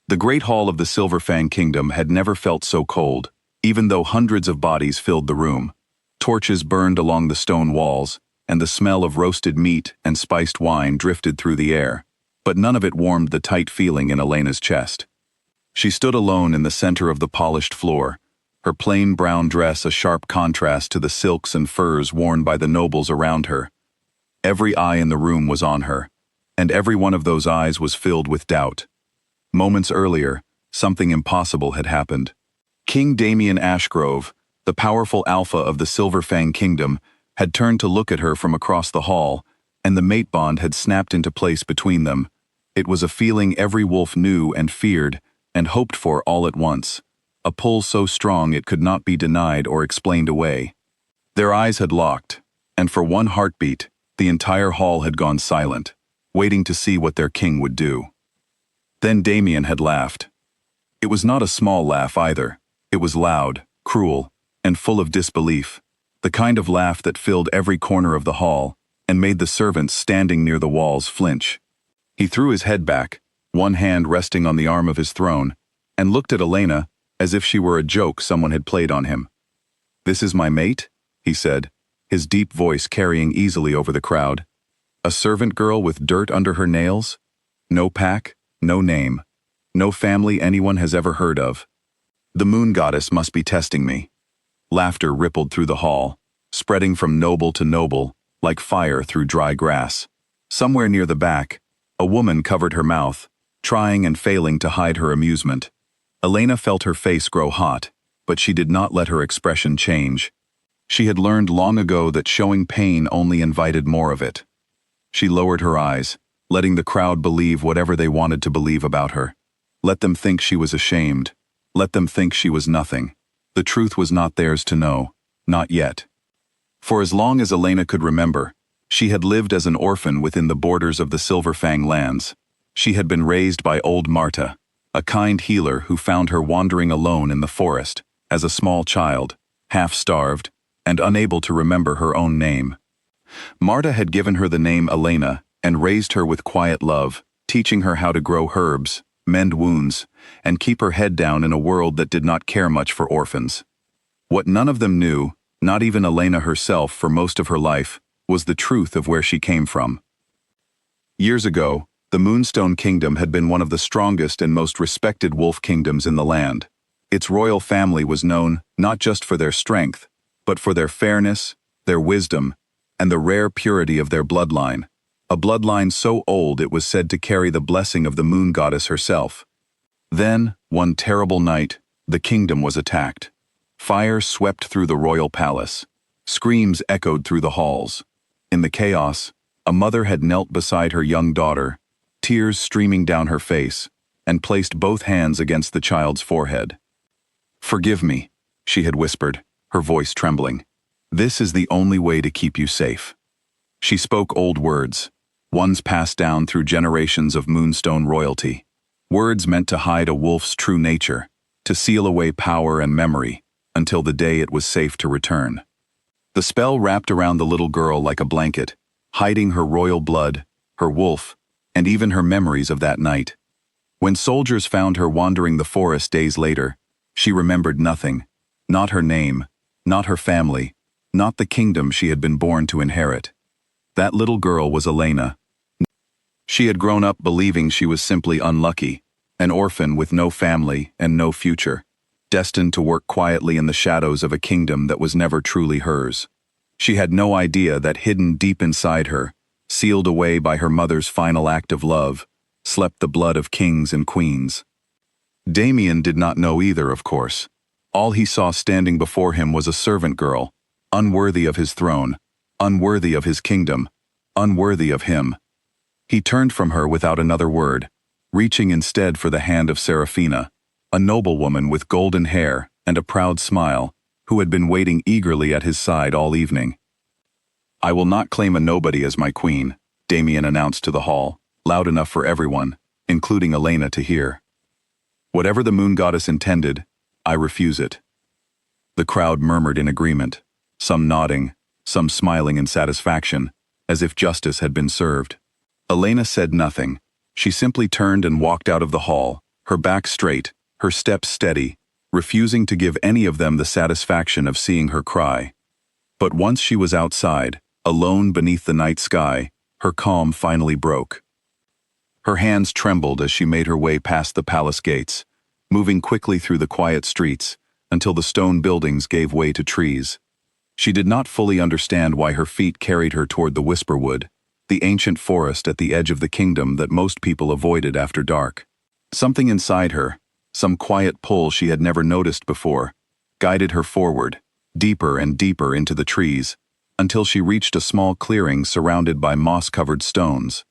The Great Hall of the Silverfang Kingdom had never felt so cold, even though hundreds of bodies filled the room. Torches burned along the stone walls, and the smell of roasted meat and spiced wine drifted through the air, but none of it warmed the tight feeling in Elena's chest. She stood alone in the center of the polished floor, her plain brown dress a sharp contrast to the silks and furs worn by the nobles around her. Every eye in the room was on her, and every one of those eyes was filled with doubt. Moments earlier, something impossible had happened. King Damien Ashgrove, the powerful alpha of the Silverfang Kingdom, had turned to look at her from across the hall, and the mate bond had snapped into place between them. It was a feeling every wolf knew and feared and hoped for all at once, a pull so strong it could not be denied or explained away. Their eyes had locked, and for one heartbeat, the entire hall had gone silent, waiting to see what their king would do. Then Damien had laughed. It was not a small laugh either. It was loud, cruel, and full of disbelief, the kind of laugh that filled every corner of the hall and made the servants standing near the walls flinch. He threw his head back, one hand resting on the arm of his throne, and looked at Elena as if she were a joke someone had played on him. "This is my mate?" he said, his deep voice carrying easily over the crowd. "A servant girl with dirt under her nails? No pack, no name, no family anyone has ever heard of. The moon goddess must be testing me." Laughter rippled through the hall, spreading from noble to noble, like fire through dry grass. Somewhere near the back, a woman covered her mouth, trying and failing to hide her amusement. Elena felt her face grow hot, but she did not let her expression change. She had learned long ago that showing pain only invited more of it. She lowered her eyes, letting the crowd believe whatever they wanted to believe about her. Let them think she was ashamed. Let them think she was nothing. The truth was not theirs to know, not yet. For as long as Elena could remember, she had lived as an orphan within the borders of the Silverfang lands. She had been raised by old Marta, a kind healer who found her wandering alone in the forest, as a small child, half-starved, and unable to remember her own name. Marta had given her the name Elena and raised her with quiet love, teaching her how to grow herbs, mend wounds, and keep her head down in a world that did not care much for orphans. What none of them knew, not even Elena herself for most of her life, was the truth of where she came from. Years ago, the Moonstone Kingdom had been one of the strongest and most respected wolf kingdoms in the land. Its royal family was known not just for their strength, but for their fairness, their wisdom, and the rare purity of their bloodline, a bloodline so old it was said to carry the blessing of the moon goddess herself. Then, one terrible night, the kingdom was attacked. Fire swept through the royal palace. Screams echoed through the halls. In the chaos, a mother had knelt beside her young daughter, tears streaming down her face, and placed both hands against the child's forehead. "Forgive me," she had whispered, her voice trembling. "This is the only way to keep you safe." She spoke old words, ones passed down through generations of Moonstone royalty. Words meant to hide a wolf's true nature, to seal away power and memory, until the day it was safe to return. The spell wrapped around the little girl like a blanket, hiding her royal blood, her wolf, and even her memories of that night. When soldiers found her wandering the forest days later, she remembered nothing, not her name, not her family, not the kingdom she had been born to inherit. That little girl was Elena. She had grown up believing she was simply unlucky, an orphan with no family and no future, destined to work quietly in the shadows of a kingdom that was never truly hers. She had no idea that hidden deep inside her, sealed away by her mother's final act of love, slept the blood of kings and queens. Damien did not know either, of course. All he saw standing before him was a servant girl, unworthy of his throne, unworthy of his kingdom, unworthy of him. He turned from her without another word, reaching instead for the hand of Serafina, a noblewoman with golden hair and a proud smile, who had been waiting eagerly at his side all evening. "I will not claim a nobody as my queen," Damien announced to the hall, loud enough for everyone, including Elena, to hear. "Whatever the moon goddess intended, I refuse it." The crowd murmured in agreement, some nodding, some smiling in satisfaction, as if justice had been served. Elena said nothing. She simply turned and walked out of the hall, her back straight, her steps steady, refusing to give any of them the satisfaction of seeing her cry. But once she was outside, alone beneath the night sky, her calm finally broke. Her hands trembled as she made her way past the palace gates, moving quickly through the quiet streets until the stone buildings gave way to trees. She did not fully understand why her feet carried her toward the Whisperwood, the ancient forest at the edge of the kingdom that most people avoided after dark. Something inside her, some quiet pull she had never noticed before, guided her forward, deeper and deeper into the trees, until she reached a small clearing surrounded by moss-covered stones.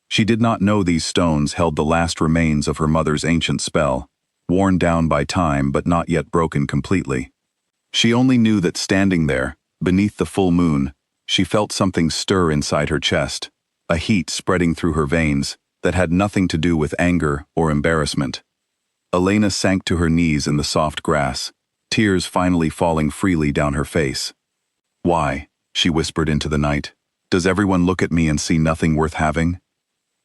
She did not know these stones held the last remains of her mother's ancient spell, worn down by time but not yet broken completely. She only knew that standing there, beneath the full moon, she felt something stir inside her chest, a heat spreading through her veins that had nothing to do with anger or embarrassment. Elena sank to her knees in the soft grass, tears finally falling freely down her face. "Why?" she whispered into the night. "Does everyone look at me and see nothing worth having?"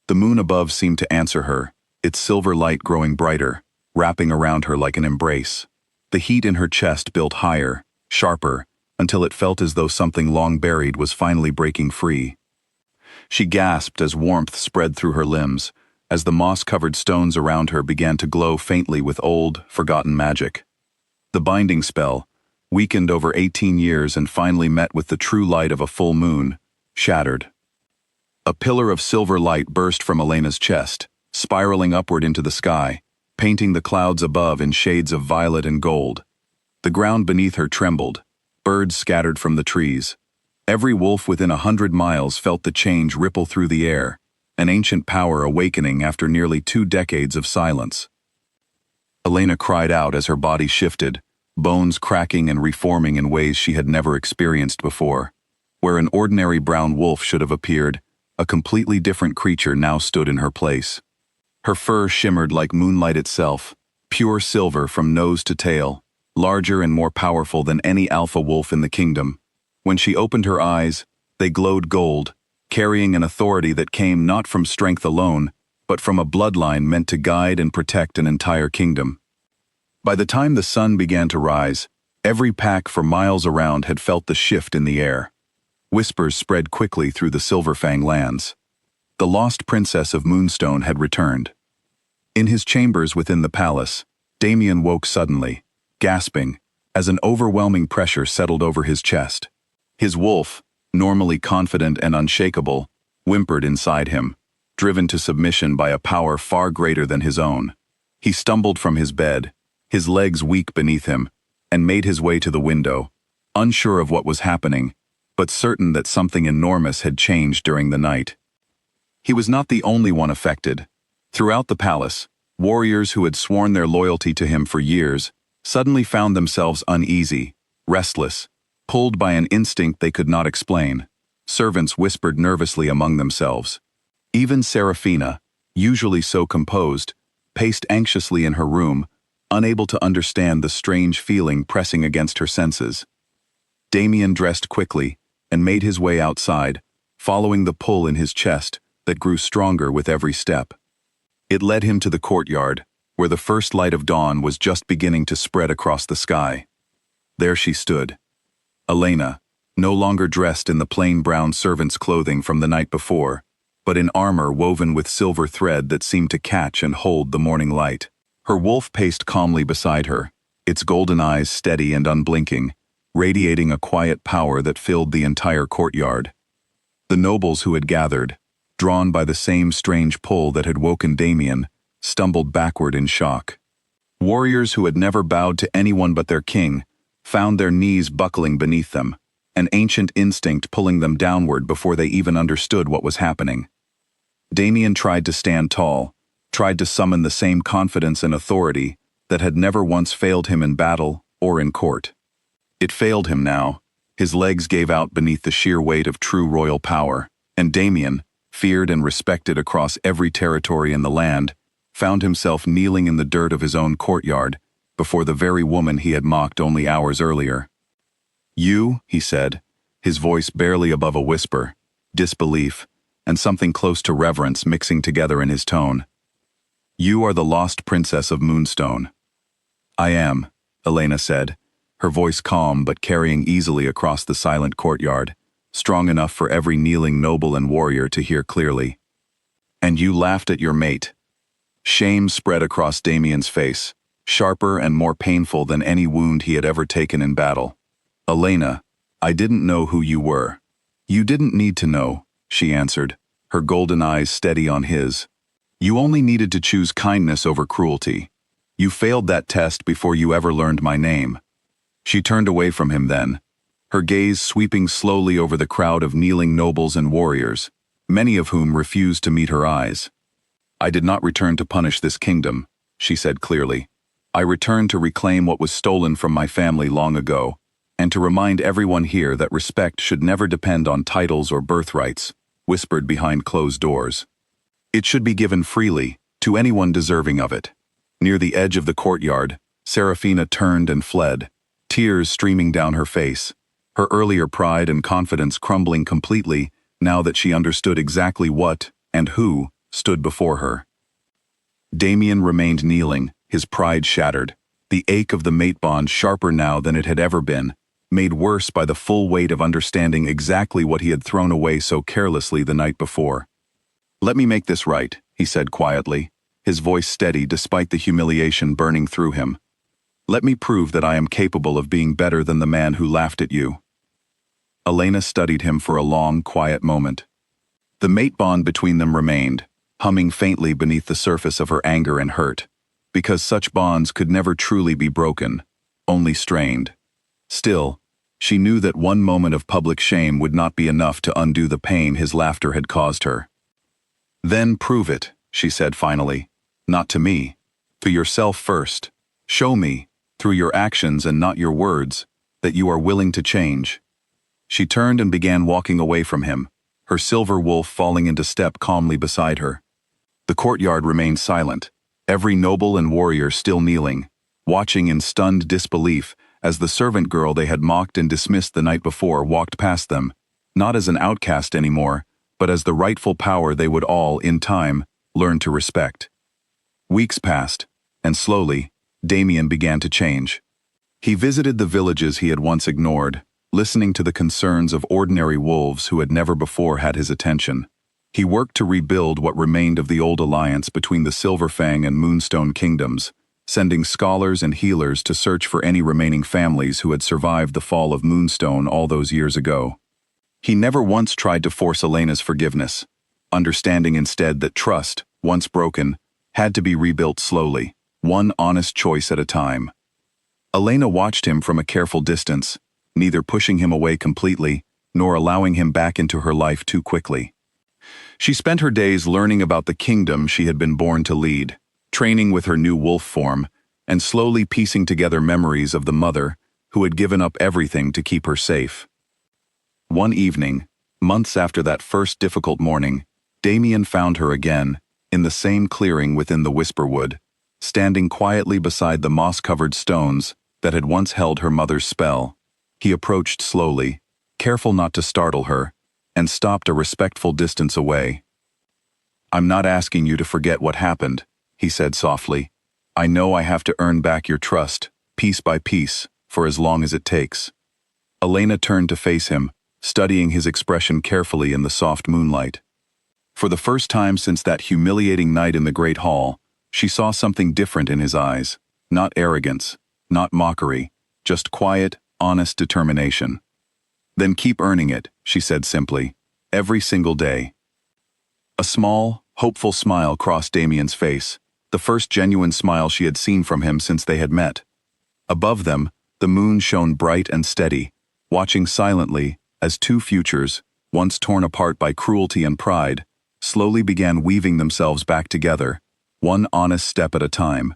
The moon above seemed to answer her, its silver light growing brighter, wrapping around her like an embrace. The heat in her chest built higher, sharper, until it felt as though something long buried was finally breaking free. She gasped as warmth spread through her limbs, as the moss-covered stones around her began to glow faintly with old, forgotten magic. The binding spell, weakened over 18 years and finally met with the true light of a full moon, shattered. A pillar of silver light burst from Elena's chest, spiraling upward into the sky, painting the clouds above in shades of violet and gold. The ground beneath her trembled, birds scattered from the trees. Every wolf within 100 miles felt the change ripple through the air, an ancient power awakening after nearly 2 decades of silence. Elena cried out as her body shifted, bones cracking and reforming in ways she had never experienced before. Where an ordinary brown wolf should have appeared, a completely different creature now stood in her place. Her fur shimmered like moonlight itself, pure silver from nose to tail, larger and more powerful than any alpha wolf in the kingdom. When she opened her eyes, they glowed gold, carrying an authority that came not from strength alone, but from a bloodline meant to guide and protect an entire kingdom. By the time the sun began to rise, every pack for miles around had felt the shift in the air. Whispers spread quickly through the Silverfang lands. The lost princess of Moonstone had returned. In his chambers within the palace, Damien woke suddenly, gasping, as an overwhelming pressure settled over his chest. His wolf, normally confident and unshakable, whimpered inside him, driven to submission by a power far greater than his own. He stumbled from his bed, his legs weak beneath him, and made his way to the window, unsure of what was happening, but certain that something enormous had changed during the night. He was not the only one affected. Throughout the palace, warriors who had sworn their loyalty to him for years suddenly found themselves uneasy, restless, pulled by an instinct they could not explain. Servants whispered nervously among themselves. Even Seraphina, usually so composed, paced anxiously in her room, unable to understand the strange feeling pressing against her senses. Damien dressed quickly and made his way outside, following the pull in his chest that grew stronger with every step. It led him to the courtyard, where the first light of dawn was just beginning to spread across the sky. There she stood, Elena, no longer dressed in the plain brown servant's clothing from the night before, but in armor woven with silver thread that seemed to catch and hold the morning light. Her wolf paced calmly beside her, its golden eyes steady and unblinking, radiating a quiet power that filled the entire courtyard. The nobles who had gathered, drawn by the same strange pull that had woken Damien, stumbled backward in shock. Warriors who had never bowed to anyone but their king found their knees buckling beneath them, an ancient instinct pulling them downward before they even understood what was happening. Damien tried to stand tall, tried to summon the same confidence and authority that had never once failed him in battle or in court. It failed him now. His legs gave out beneath the sheer weight of true royal power, and Damien, feared and respected across every territory in the land, found himself kneeling in the dirt of his own courtyard before the very woman he had mocked only hours earlier. "You," he said, his voice barely above a whisper, disbelief, and something close to reverence mixing together in his tone. You are the lost princess of Moonstone. I am, Elena said, her voice calm but carrying easily across the silent courtyard, strong enough for every kneeling noble and warrior to hear clearly. And you laughed at your mate. Shame spread across Damien's face, sharper and more painful than any wound he had ever taken in battle. Elena, I didn't know who you were. You didn't need to know, she answered, her golden eyes steady on his. You only needed to choose kindness over cruelty. You failed that test before you ever learned my name. She turned away from him then, her gaze sweeping slowly over the crowd of kneeling nobles and warriors, many of whom refused to meet her eyes. I did not return to punish this kingdom, she said clearly. I returned to reclaim what was stolen from my family long ago, and to remind everyone here that respect should never depend on titles or birthrights, whispered behind closed doors. It should be given freely, to anyone deserving of it. Near the edge of the courtyard, Serafina turned and fled, tears streaming down her face, her earlier pride and confidence crumbling completely now that she understood exactly what, and who, stood before her. Damien remained kneeling, his pride shattered, the ache of the mate bond sharper now than it had ever been, made worse by the full weight of understanding exactly what he had thrown away so carelessly the night before. Let me make this right, he said quietly, his voice steady despite the humiliation burning through him. Let me prove that I am capable of being better than the man who laughed at you. Elena studied him for a long, quiet moment. The mate bond between them remained, humming faintly beneath the surface of her anger and hurt, because such bonds could never truly be broken, only strained. Still, she knew that one moment of public shame would not be enough to undo the pain his laughter had caused her. Then prove it, she said finally. Not to me. To yourself first. Show me, through your actions and not your words, that you are willing to change. She turned and began walking away from him, her silver wolf falling into step calmly beside her. The courtyard remained silent, every noble and warrior still kneeling, watching in stunned disbelief as the servant girl they had mocked and dismissed the night before walked past them, not as an outcast anymore, but as the rightful power they would all, in time, learn to respect. Weeks passed, and slowly, Damien began to change. He visited the villages he had once ignored, listening to the concerns of ordinary wolves who had never before had his attention. He worked to rebuild what remained of the old alliance between the Silverfang and Moonstone kingdoms, sending scholars and healers to search for any remaining families who had survived the fall of Moonstone all those years ago. He never once tried to force Elena's forgiveness, understanding instead that trust, once broken, had to be rebuilt slowly, one honest choice at a time. Elena watched him from a careful distance, neither pushing him away completely, nor allowing him back into her life too quickly. She spent her days learning about the kingdom she had been born to lead, training with her new wolf form, and slowly piecing together memories of the mother who had given up everything to keep her safe. One evening, months after that first difficult morning, Damien found her again, in the same clearing within the Whisperwood, standing quietly beside the moss-covered stones that had once held her mother's spell. He approached slowly, careful not to startle her, and stopped a respectful distance away. "I'm not asking you to forget what happened," he said softly. "I know I have to earn back your trust, piece by piece, for as long as it takes." Elena turned to face him, studying his expression carefully in the soft moonlight. For the first time since that humiliating night in the Great Hall, she saw something different in his eyes, not arrogance, not mockery, just quiet, honest determination. "Then keep earning it," she said simply, "every single day." A small, hopeful smile crossed Damien's face, the first genuine smile she had seen from him since they had met. Above them, the moon shone bright and steady, watching silently as two futures, once torn apart by cruelty and pride, slowly began weaving themselves back together, one honest step at a time.